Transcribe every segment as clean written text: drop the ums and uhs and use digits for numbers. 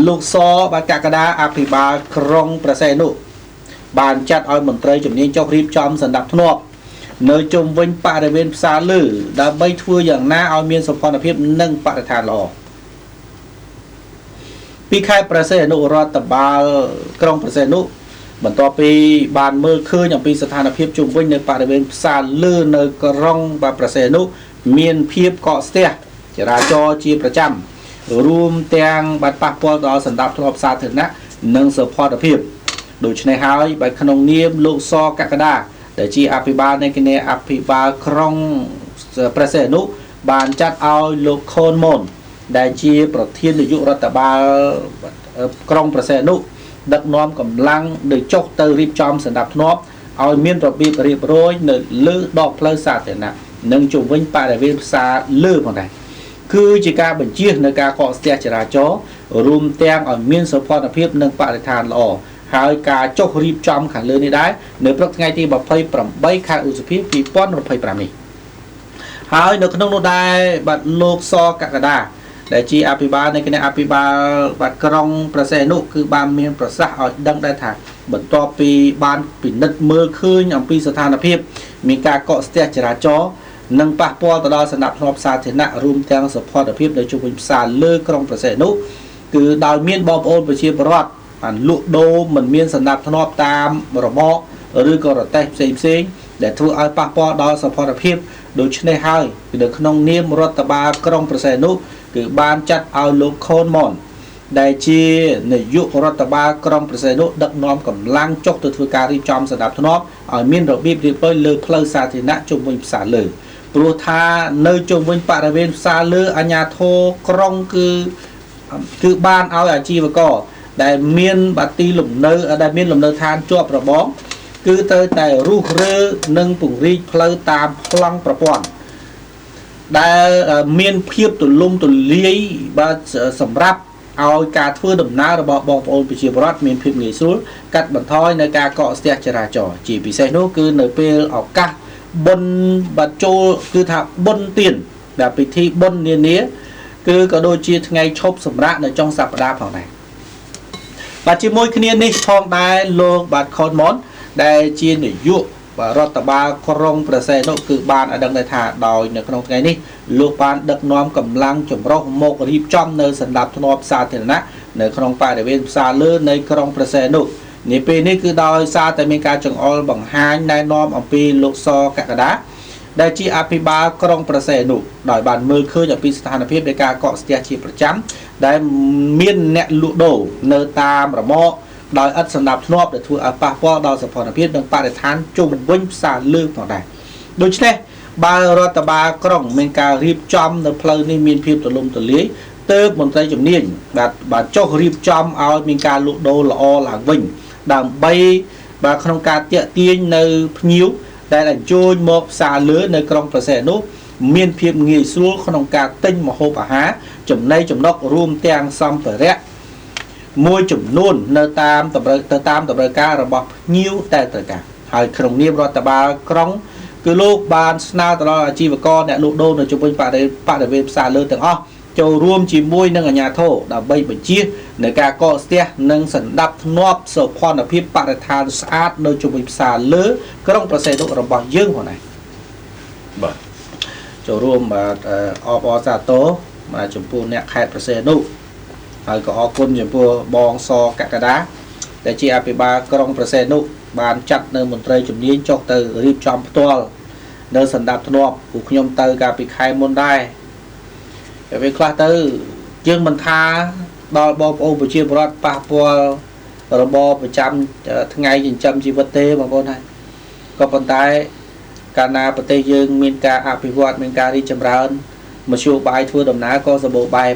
លោកសបានកកដាអភិបាលក្រុងប្រសេនុបានចាត់ឲ្យមន្ត្រីជំនាញចុះរៀបចំសណ្ដាប់ធ្នាប់នៅជុំវិញបរិវេណផ្សារលើដើម្បីធ្វើយ៉ាងណាឲ្យមានសោភ័ណភាពនិងបរិស្ថានល្អពីខេត្តប្រសេនុរដ្ឋបាលក្រុងប្រសេនុបន្ទាប់ពីបានមើលឃើញអំពីស្ថានភាពជុំវិញនៅបរិវេណផ្សារលើនៅក្រុងប្រសេនុមានភាពកកស្ទះចរាចរណ៍ជាប្រចាំរួមទាំងបាត់ប៉ះពាល់ដល់សណ្ដាប់ធ្នាប់សាធារណៈនិងសោភ័ណភាពដូច្នេះហើយបើក្នុងនាមលោកសកកដាដែលជាអភិបាលនៃគណៈអភិបាលក្រុងប្រសេនុបានចាត់ឲ្យលោកខូនម៉ុនដែលជាប្រធាននាយករដ្ឋបាលក្រុងប្រសេនុដឹកនាំកម្លាំងទៅចុះទៅរៀបចំសណ្ដាប់ធ្នាប់ឲ្យមានរបៀបរៀបរយនៅលើដងផ្លូវសាធារណៈនិងជុំវិញបរិវេណផ្សារលើផងដែរគឺជាការបញ្ជានៅការកកស្ទះចរាចរណ៍រួមទាំងឲ្យមានសោភ័ណភាពនិងបរិស្ថានល្អហើយការចុះរៀបចំខាងលើនេះដែរនៅព្រឹកថ្ងៃទី28ខែឧសភា2025នេះហើយនៅក្នុងនោះដែរបាទលោកសកកដាដែលជាអភិបាលនៃគណៈអភិបាលបាទក្រុងប្រសេនុគឺបានមានប្រសាសន៍ឲ្យដឹងដែរថាបន្ទាប់ពីបានពិនិត្យមើលឃើញអំពីស្ថានភាពមានការកកស្ទះចរាចរណ៍និងប៉ះពាល់ទៅដល់សណ្ដាប់ធ្នាប់សាធារណៈរួមទាំងសោភ័ណភាពនៅជុំវិញផ្សារលើក្រុងប្រសេនុគឺដោយមានបងប្អូនប្រជាពលរដ្ឋបានលក់ដូរមិនមានសណ្ដាប់ធ្នាប់តាមរបបឬក៏រទេះផ្សេងដែលធ្វើឲ្យប៉ះពាល់ដល់សោភ័ណភាពដូច្នេះហើយគឺនៅក្នុងនាមរដ្ឋបាលក្រុងប្រសេនុគឺបានចាត់ឲ្យលោកខូនម៉ុនដែលជានាយករដ្ឋបាលក្រុងប្រសេនុដឹកនាំកម្លាំងចុះទៅធ្វើការរៀបចំសណ្ដាប់ធ្នាប់ឲ្យមានរបៀបរៀបរយលើផ្លូវសាធារណៈជុំវិញផ្សារលើព្រោះថានៅជុំវិញបរិវេណផ្សារលើអាជ្ញាធរក្រុងគឺបានឲ្យអាជីវករដែលមានបាទីលំនៅដែលមានលំនៅឋានជាប់របងគឺទៅតែរុះរើនិងពង្រីកផ្លូវតាមប្លង់ប្រព័ន្ធដែលមានភាពទូលំទូលាយបាទសម្រាប់ឲ្យការធ្វើដំណើររបស់បងប្អូនប្រជាពលរដ្ឋមានភាពងាយស្រួលកាត់បន្ថយនៅការកកស្ទះចរាចរណ៍ជាពិសេសនោះគឺនៅពេលឱកាសបុណ្យបាទចូលគឺថាបុណ្យទានដែលពិធីបុណ្យនានាគឺក៏ដូចជាថ្ងៃឈប់សម្រាកនៅចុងសប្តាហ៍ផងដែរបាទជាមួយគ្នានេះផងដែរលោកបាទខូនម៉ុនដែលជានាយករដ្ឋបាលក្រុងប្រសេនុគឺបានឲ្យដឹងថាដោយនៅក្នុងថ្ងៃនេះលោកបានដឹកនាំកម្លាំងចម្រុះមករៀបចំនៅសណ្ដាប់ធ្នាប់សាធារណៈនៅក្នុងបរិវេណផ្សារលើនៃក្រុងប្រសេនុនេះពេលនេះគឺដោយសារតែមានការចង្អុលបង្ហាញណែនាំអំពីលោកសកកដាដែលជាអភិបាលក្រុងប្រសេនុដោយបានមើលឃើញអំពីស្ថានភាពនៃការកកស្ទះជាប្រចាំដែលមានអ្នកលក់ដូរនៅតាមរមាក់ដោយឥតសណ្ដាប់ធ្នាប់ដែលធ្វើឲ្យប៉ះពាល់ដល់សោភ័ណភាពនិងបរិស្ថានជុំវិញផ្សារលើផងដែរដូច្នេះបើរដ្ឋបាលក្រុងមានការរៀបចំនៅផ្លូវនេះមានភាពទូលំទូលាយទើបមន្ត្រីជំនាញបាទចុះរៀបចំឲ្យមានការលក់ដូរល្អឡើងវិញដើម្បីបាទក្នុងការទាក់ទាញនៅភ្ញៀវដែលអញ្ជើញមកផ្សារលើនៅក្រុងប្រសេនុមានភាពងាយស្រួលក្នុងការទិញម្ហូបអាហារចំណីចំណុករួមទាំងសម្ភារៈមួយចំនួននៅតាមតម្រូវការរបស់ភ្ញៀវតែត្រូវការហើយក្នុងនាមរដ្ឋបាលក្រុងគឺលោកបានស្នើទៅដល់អាជីវករអ្នកលក់ដូរនៅជុំវិញបរិវេណផ្សារលើទាំងអស់ចូលរួមជាមួយនឹងអាជ្ញាធរដើម្បីបញ្ជានៅការកកស្ទះនិងសណ្ដាប់ធ្នាប់សោភ័ណភាពបរិស្ថានស្អាតនៅជុំវិញផ្សារលើក្រុងប្រសេនុរបស់យើងផងដែរបាទចូលរួមបាទអបអរសាទរបាទចំពោះអ្នកខេត្តប្រសេនុហើយក៏អរគុណចំពោះបងសកកដាដែលជាអភិបាលក្រុងប្រសេនុបានចាត់នៅមន្ត្រីជំនាញចុះទៅរៀបចំផ្ទាល់នៅសណ្ដាប់ធ្នាប់ពួកខ្ញុំទៅកាលពីខែមុនដែរតែវាខ្លះទៅយើងមិនថាដល់បងប្អូនប្រជាពលរដ្ឋប៉ះពាល់របបប្រចាំថ្ងៃចិញ្ចឹមជីវិតទេបងប្អូនហើយក៏ប៉ុន្តែកាលណាប្រទេសយើងមានការអភិវឌ្ឍមានការរីកចម្រើនមធ្យោបាយធ្វើដំណើរក៏សម្បូរបែប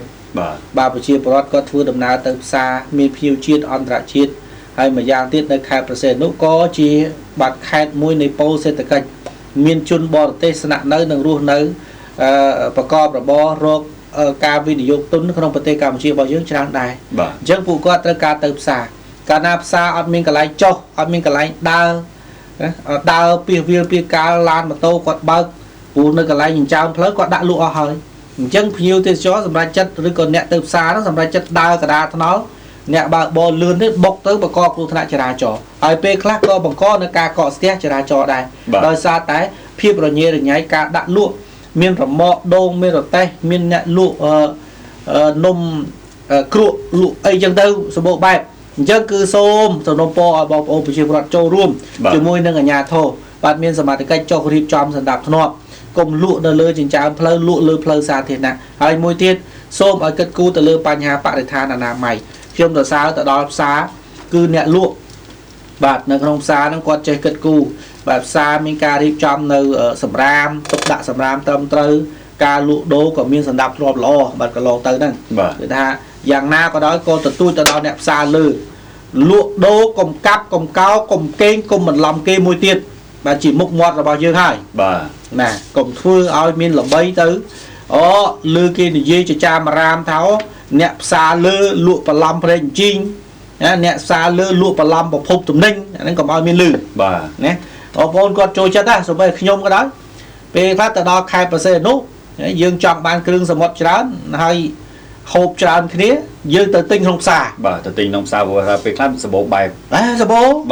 បាទប្រជាពលរដ្ឋក៏ធ្វើដំណើរទៅផ្សារមានភ្ញៀវជាតិអន្តរជាតិហើយម្យ៉ាងទៀតនៅខេត្តប្រសេនុក៏ជាបាត់ខេត្តមួយនៃពលសេដ្ឋកិច្ចមានជនបរទេសស្នាក់នៅនិងរស់នៅប្រកបរបររកការវិនិយោគទុនក្នុងប្រទេសកម្ពុជារបស់យើងច្រើនដែរអញ្ចឹងពួកគាត់ត្រូវការទៅផ្សារកាលណាផ្សារអត់មានកន្លែងចុះអត់មានកន្លែងដើរពីវាលពីកាលឡានម៉ូតូគាត់បើកព្រោះនៅកន្លែងចិញ្ចើមផ្លូវគាត់ដាក់លក់អស់ហើយ chân nhiều thì chó sầm ra chất rồi còn nẹt từ xa nó sầm ra chất đau cả đa nó nẹt bà bò lươn đấy bốc tới bà co luôn thằng chả ra trò ai pe khác co bằng co nó ca cọ sét chả ra trò đây đời xa tái phiêu rồi nhẹ rồi nháy ca đạn lụa miên rồi mọ đôn miên rồi tay miên nẹt lụa nôm crụ lụa ấy chân đâu số bộ bài chân cứ xôm số nôm po bò ô bị chịu trâu ruộng chịu môi nâng ở nhà thô bạn miên sầm mặt cái cho riêng chom sầm đạp thọ cùng lụa đờ lơ trên trán phơi lụa lơ phơi xa thiệt nè hay môi tiết xôm ở cất cu từ lơ pan nhà bạn để tha là mày khiêm từ xa từ đó xa cứ nẹt lụa bạn nâng không xa nó quạt chơi cất cu và xa mình ca riêng chom nơi sầm ram tục đạ sầm ram tâm tư ca lụa đố của miên sầm đạp lọp lo bạn cả lò tới nè người ta dạng na có đó cô từ tôi từ đó nẹt xa lư lụa đố cùng cắp cùng cao cùng kênh cùng mình làm kê môi tiết và chỉ mục ngọt là bao nhiêu hai nè cùng thưa ao miên là bay tới lư kia thì dây cho cha mà ram tháo nẹt xa lư lụa và làm phải chinh nẹt xa lư lụa và làm một phục tụm ninh nên còn ao miên lư nè bốn con trôi chết á số bây nhôm cái đó về phát từ đó khai bờ xe nút dương chọn ban kêu sầm một chán hay hộp tràn kia dương từ tinh không xa từ tinh không xa vừa ra về khác sờ bộ bài sờ bố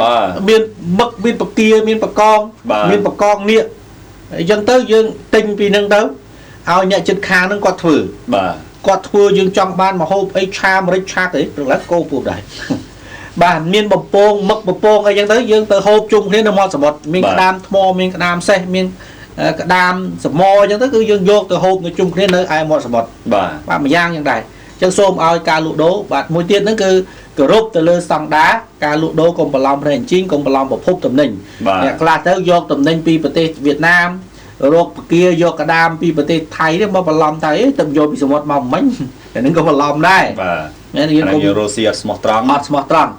miền bậc miền bậc kia miền bậc con nịa dân tới dương tinh vì nâng tới ao nhận chân khang nó quạt thưa dương trong ban mà hộp ấy cha mà đấy cha đấy được lát cô phụ đấy bà miền bậc pong ấy dân tới dương từ hộp chung thế nó mò sờ bọt miền đam mò miền đam xe miền đam sờ mò dân tới cứ dương vô từ hộp người chung thế nơi ai mò sờ bọt bà mà giang như này chân xôm ao ca lụ đố và môi tiết nó cứ rúp từ lơ sòng đá ca lụ đố cùng bà lòng hình chính cùng bà lòng một phút tầm ninh là tới vô tầm ninh pi bờ tây Việt Nam rồi kia vô cả đam pi bờ tây Thái đấy mà bà lòng thấy tầm vô bị sờ một mỏng mấy để nên có bà lòng đây nên cũng Russia smart trăng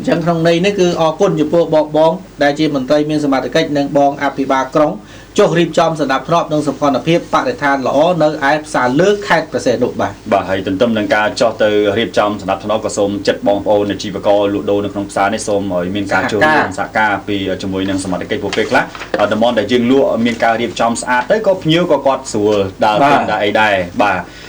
chân trong này nó cứ o quân như bộ bọc bóng đại chi mình tây miền sầm mặt cách nâng bong apiba krong cho riêng trong sân đạp thọp nâng sập con đạp hiệp bạn để than lõ nơi ai xả nước khai và sẽ đụng bà hãy tận tâm nâng ca cho từ riêng trong sân đạp thọp có xôm chất bong ô này chỉ và co lụa đô nâng không xa này xôm ở miền ca châu xả ca vì cho mùi nâng sầm mặt cách bộ phết lá ở đầm mòn đại dương lụa miền ca riêng trong xa tới có nhiều có quạt sủa đào tên đại bà